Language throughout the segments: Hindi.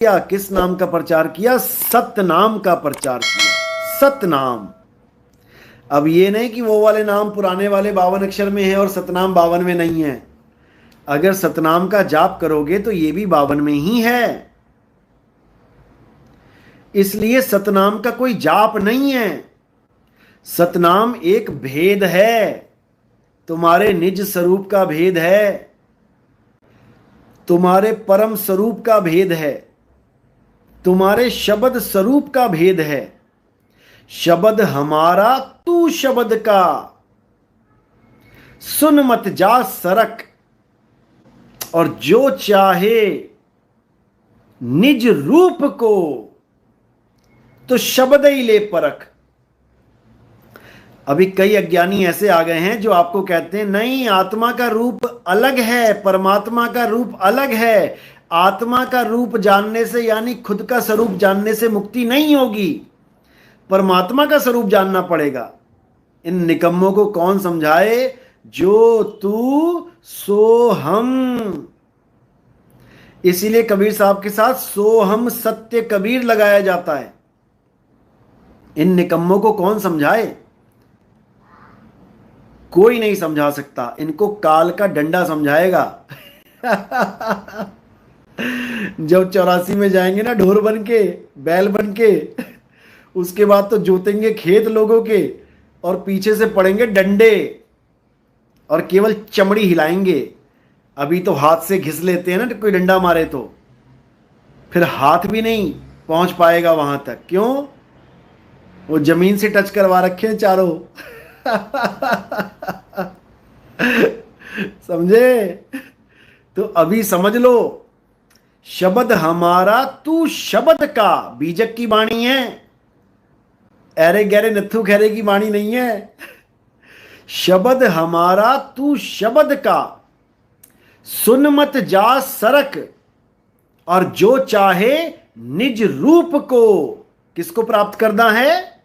किया? किस नाम का प्रचार किया? सतनाम का प्रचार किया। सतनाम। अब ये नहीं कि वो वाले नाम पुराने वाले 52 अक्षर में है और सतनाम 52 में नहीं है। अगर सतनाम का जाप करोगे तो ये भी 52 में ही है। इसलिए सतनाम का कोई जाप नहीं है। सतनाम एक भेद है, तुम्हारे निज स्वरूप का भेद है, तुम्हारे परम स्वरूप का भेद है, तुम्हारे शब्द स्वरूप का भेद है। शब्द हमारा तू शब्द का, सुन मत जा सरक, और जो चाहे निज रूप को तो शब्द ही ले परख। अभी कई अज्ञानी ऐसे आ गए हैं जो आपको कहते हैं नहीं, आत्मा का रूप अलग है, परमात्मा का रूप अलग है। आत्मा का रूप जानने से यानी खुद का स्वरूप जानने से मुक्ति नहीं होगी, परमात्मा का स्वरूप जानना पड़ेगा। इन निकम्मों को कौन समझाए? जो तू सो हम। इसीलिए कबीर साहब के साथ सो हम सत्य कबीर लगाया जाता है। इन निकम्मों को कौन समझाए? कोई नहीं समझा सकता। इनको काल का डंडा समझाएगा। जब 84 में जाएंगे ना ढोर बन के, बैल बन के, उसके बाद तो जोतेंगे खेत लोगों के और पीछे से पड़ेंगे डंडे और केवल चमड़ी हिलाएंगे। अभी तो हाथ से घिस लेते हैं ना, कोई डंडा मारे तो फिर हाथ भी नहीं पहुंच पाएगा वहां तक। क्यों? वो जमीन से टच करवा रखे हैं चारों। समझे? तो अभी समझ लो, शब्द हमारा तू शब्द का। बीजक की वाणी है, ऐरे गहरे नथु खैरे की वाणी नहीं है। शब्द हमारा तू शब्द का, सुन मत जा सरक, और जो चाहे निज रूप को। किसको प्राप्त करना है?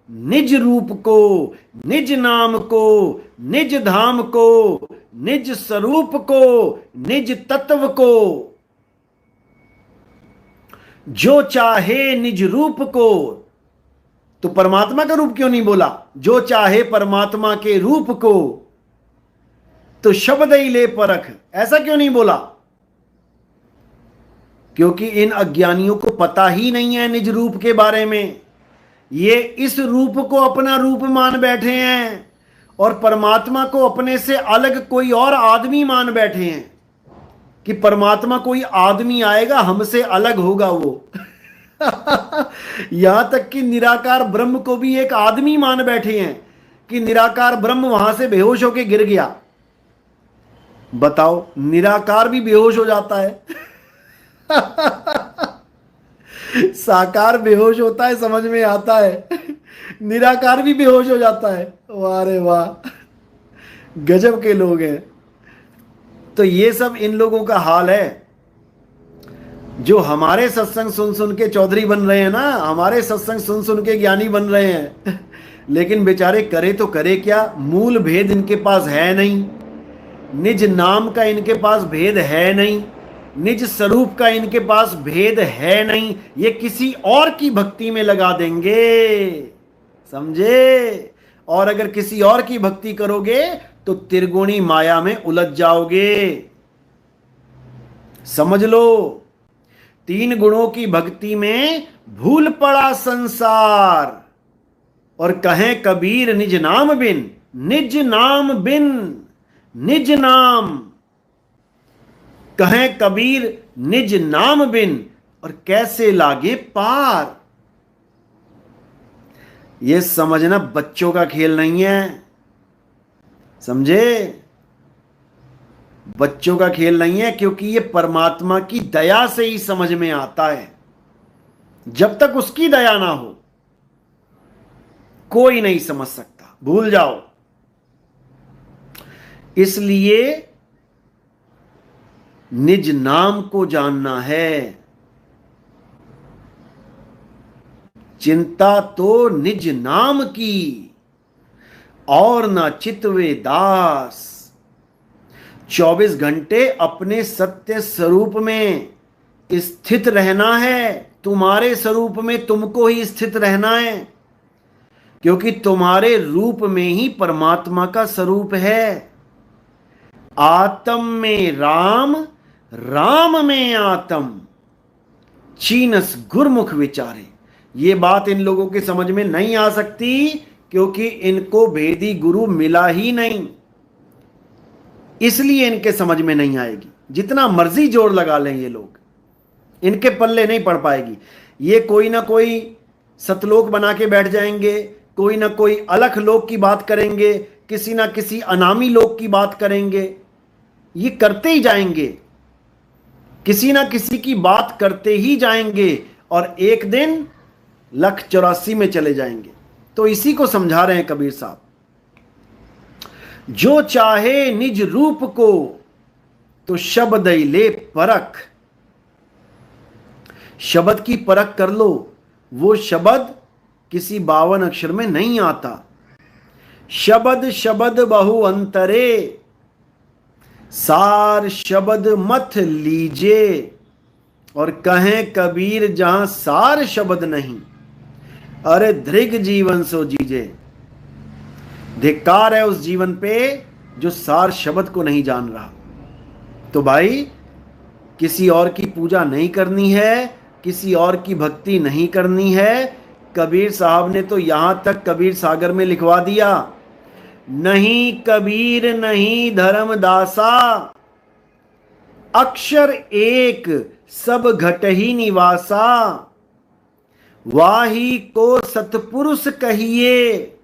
निज रूप को, निज नाम को, निज धाम को, निज स्वरूप को, निज तत्व को। जो चाहे निज रूप को, तो परमात्मा का रूप क्यों नहीं बोला? जो चाहे परमात्मा के रूप को तो शब्द ही ले परख, ऐसा क्यों नहीं बोला? क्योंकि इन अज्ञानियों को पता ही नहीं है निज रूप के बारे में। ये इस रूप को अपना रूप मान बैठे हैं और परमात्मा को अपने से अलग कोई और आदमी मान बैठे हैं कि परमात्मा कोई आदमी आएगा हमसे अलग होगा वो। यहां तक कि निराकार ब्रह्म को भी एक आदमी मान बैठे हैं कि निराकार ब्रह्म वहां से बेहोश होके गिर गया। बताओ, निराकार भी बेहोश हो जाता है। साकार बेहोश होता है, समझ में आता है, निराकार भी बेहोश हो जाता है। वाह रे वाह, गजब के लोग हैं। तो ये सब इन लोगों का हाल है जो हमारे सत्संग सुन सुन के चौधरी बन रहे हैं ना, हमारे सत्संग सुन सुन के ज्ञानी बन रहे हैं। लेकिन बेचारे करे तो करे क्या? मूल भेद इनके पास है नहीं, निज नाम का इनके पास भेद है नहीं, निज स्वरूप का इनके पास भेद है नहीं। ये किसी और की भक्ति में लगा देंगे, समझे? और अगर किसी और की भक्ति करोगे तो त्रिगुणी माया में उलझ जाओगे। समझ लो, 3 गुणों की भक्ति में भूल पड़ा संसार। और कहें कबीर निज नाम बिन, निज नाम बिन, निज नाम। कहें कबीर निज नाम बिन, और कैसे लागे पार। यह समझना बच्चों का खेल नहीं है, समझे? बच्चों का खेल नहीं है, क्योंकि यह परमात्मा की दया से ही समझ में आता है। जब तक उसकी दया ना हो कोई नहीं समझ सकता, भूल जाओ। इसलिए निज नाम को जानना है। चिंता तो निज नाम की, और ना चितवे दास। 24 घंटे अपने सत्य स्वरूप में स्थित रहना है, तुम्हारे स्वरूप में तुमको ही स्थित रहना है, क्योंकि तुम्हारे रूप में ही परमात्मा का स्वरूप है। आत्म में राम, राम में आत्म, चीनस गुरमुख विचारे। ये बात इन लोगों के समझ में नहीं आ सकती, क्योंकि इनको भेदी गुरु मिला ही नहीं, इसलिए इनके समझ में नहीं आएगी। जितना मर्जी जोर लगा लें ये लोग, इनके पल्ले नहीं पड़ पाएगी। ये कोई ना कोई सतलोक बना के बैठ जाएंगे, कोई ना कोई अलख लोक की बात करेंगे, किसी ना किसी अनामी लोक की बात करेंगे, ये करते ही जाएंगे, किसी ना किसी की बात करते ही जाएंगे, और एक दिन 184 में चले जाएंगे। तो इसी को समझा रहे हैं कबीर साहब, जो चाहे निज रूप को तो शब्द ही ले परख। शब्द की परख कर लो, वो शब्द किसी 52 अक्षर में नहीं आता। शब्द शब्द बहु अंतरे, सार शब्द मत लीजे। और कहें कबीर जहां सार शब्द नहीं, अरे धृग जीवन सो जीजे। धिक्कार है उस जीवन पे जो सार शब्द को नहीं जान रहा। तो भाई, किसी और की पूजा नहीं करनी है, किसी और की भक्ति नहीं करनी है। कबीर साहब ने तो यहां तक कबीर सागर में लिखवा दिया, नहीं कबीर नहीं धर्मदासा, अक्षर एक सब घट ही निवासा। वाही को सतपुरुष कहिए,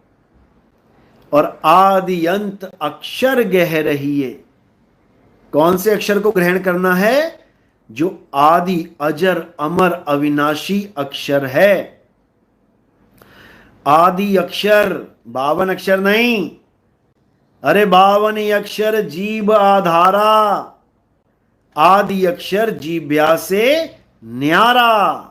और आदि अंत अक्षर गह रहिए। कौन से अक्षर को ग्रहण करना है? जो आदि अजर अमर अविनाशी अक्षर है। आदि अक्षर 52 अक्षर नहीं, अरे 52 अक्षर जीव आधारा। आदि अक्षर जीव्या से न्यारा।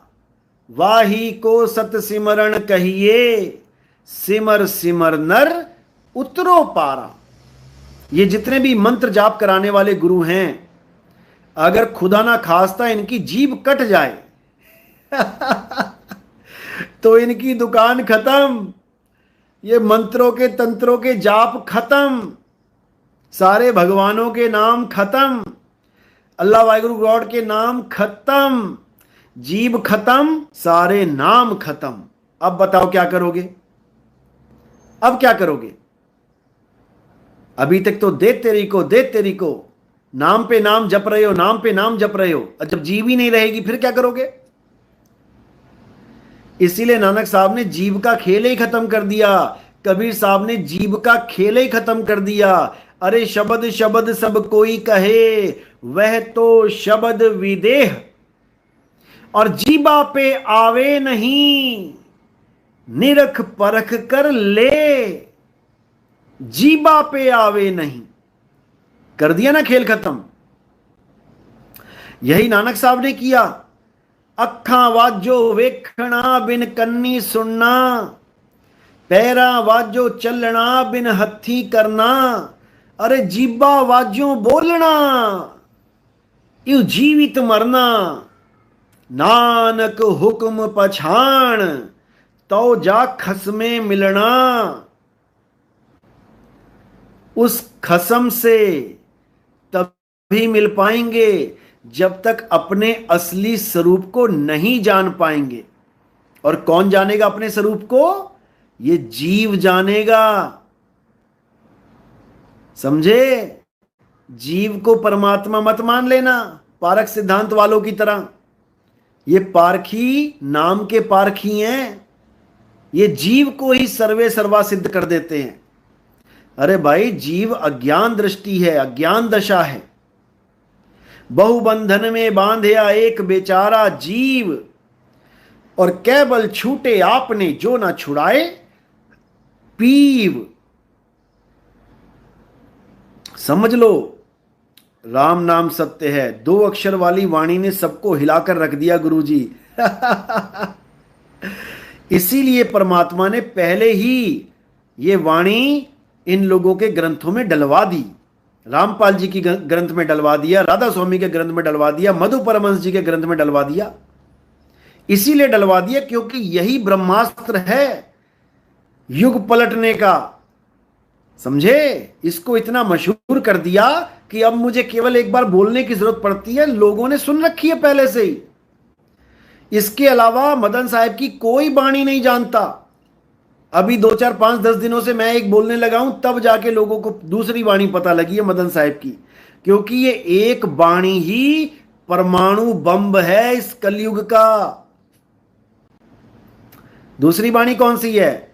वाही को सत सिमरण कहिए, सिमर सिमर नर उतरो पारा। ये जितने भी मंत्र जाप कराने वाले गुरु हैं, अगर खुदा ना खास्ता इनकी जीभ कट जाए तो इनकी दुकान खत्म, ये मंत्रों के तंत्रों के जाप खत्म, सारे भगवानों के नाम खत्म, अल्लाह वाहिगुरु गॉड के नाम खत्म, जीभ खत्म, सारे नाम खत्म। अब बताओ क्या करोगे? अब क्या करोगे? अभी तक तो दे तेरी को नाम पे नाम जप रहे हो, नाम पे नाम जप रहे हो। जब जीव ही नहीं रहेगी फिर क्या करोगे? इसीलिए नानक साहब ने जीव का खेल ही खत्म कर दिया। कबीर साहब ने जीव का खेल ही खत्म कर दिया। अरे शब्द शब्द सब कोई कहे, वह तो शब्द विदेह, और जीबा पे आवे नहीं, निरख परख कर ले। जीबा पे आवे नहीं, कर दिया ना खेल खत्म। यही नानक साहब ने किया। अखा वाजो वेखना बिन कन्नी सुनना, पैरा वाजो चलना बिन हथी करना। अरे जीबा वाजो बोलना, यू जीवित मरना। नानक हुक्म पछाण, तो जा खसमे मिलना। उस खसम से तभी मिल पाएंगे जब तक अपने असली स्वरूप को नहीं जान पाएंगे। और कौन जानेगा अपने स्वरूप को? ये जीव जानेगा। समझे? जीव को परमात्मा मत मान लेना पारख सिद्धांत वालों की तरह। ये पारखी नाम के पारखी हैं, ये जीव को ही सर्वे सर्वा सिद्ध कर देते हैं। अरे भाई, जीव अज्ञान दृष्टि है, अज्ञान दशा है। बहुबंधन में बांधया एक बेचारा जीव, और केवल छूटे आपने जो ना छुड़ाए पीव। समझ लो, राम नाम सत्य है। 2 अक्षर वाली वाणी ने सबको हिलाकर रख दिया गुरुजी। इसीलिए परमात्मा ने पहले ही ये वाणी इन लोगों के ग्रंथों में डलवा दी रामपाल जी की ग्रंथ में डलवा दिया, राधा स्वामी के ग्रंथ में डलवा दिया, मधु परमहंस जी के ग्रंथ में डलवा दिया। इसीलिए डलवा दिया क्योंकि यही ब्रह्मास्त्र है युग पलटने का। समझे? इसको इतना मशहूर कर दिया कि अब मुझे केवल एक बार बोलने की जरूरत पड़ती है, लोगों ने सुन रखी है पहले से ही। इसके अलावा मदन साहब की कोई बाणी नहीं जानता। अभी 2 4 5 10 दिनों से मैं एक बोलने लगा हूं, तब जाके लोगों को दूसरी बाणी पता लगी है मदन साहब की, क्योंकि ये एक बाणी ही परमाणु बम है इस कलयुग का। दूसरी बाणी कौन सी है?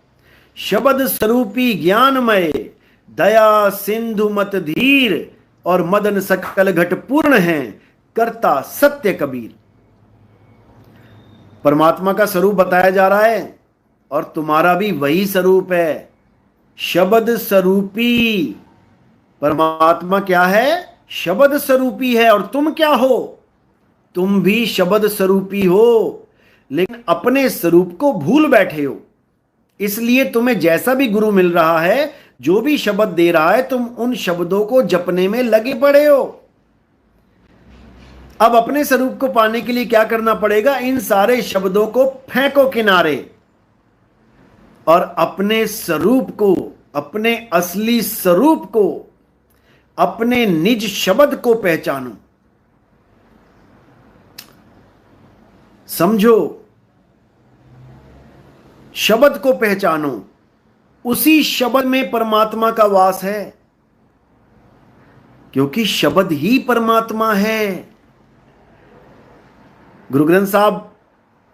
शब्द स्वरूपी ज्ञानमय दया सिंधु मत धीर और मदन सकल घट पूर्ण है करता सत्य कबीर। परमात्मा का स्वरूप बताया जा रहा है और तुम्हारा भी वही स्वरूप है, शब्द स्वरूपी। परमात्मा क्या है? शब्द स्वरूपी है। और तुम क्या हो? तुम भी शब्द स्वरूपी हो, लेकिन अपने स्वरूप को भूल बैठे हो। इसलिए तुम्हें जैसा भी गुरु मिल रहा है, जो भी शब्द दे रहा है, तुम उन शब्दों को जपने में लगे पड़े हो। अब अपने स्वरूप को पाने के लिए क्या करना पड़ेगा? इन सारे शब्दों को फेंको किनारे और अपने स्वरूप को, अपने असली स्वरूप को, अपने निज शब्द को पहचानो। समझो, शब्द को पहचानो। उसी शब्द में परमात्मा का वास है, क्योंकि शब्द ही परमात्मा है। गुरु ग्रंथ साहब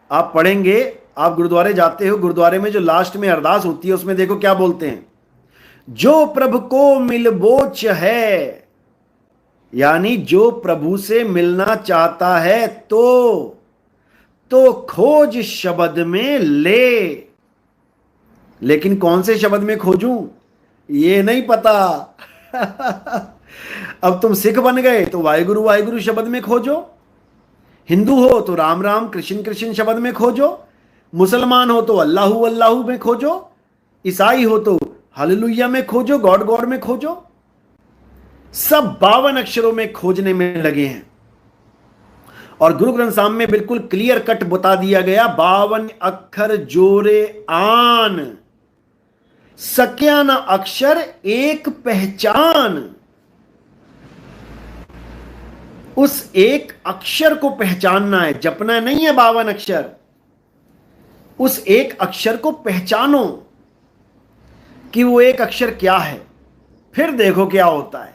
आप पढ़ेंगे, आप गुरुद्वारे जाते हो, गुरुद्वारे में जो लास्ट में अरदास होती है उसमें देखो क्या बोलते हैं, जो प्रभु को मिलबोच है, यानी जो प्रभु से मिलना चाहता है तो खोज शब्द में ले। लेकिन कौन से शब्द में खोजूं ये नहीं पता। अब तुम सिख बन गए तो वाहिगुरु वाहिगुरु शब्द में खोजो, हिंदू हो तो राम राम कृष्ण कृष्ण शब्द में खोजो, मुसलमान हो तो अल्लाहू अल्लाहू में खोजो, ईसाई हो तो हालेलुया में खोजो, गॉड गॉड में खोजो। सब 52 अक्षरों में खोजने में लगे हैं। और गुरु ग्रंथ साहब में बिल्कुल क्लियर कट बता दिया गया, 52 अक्षर जोरे आन, सक्या न अक्षर एक पहचान। उस एक अक्षर को पहचानना है, जपना नहीं है 52 अक्षर। उस एक अक्षर को पहचानो कि वो एक अक्षर क्या है, फिर देखो क्या होता है।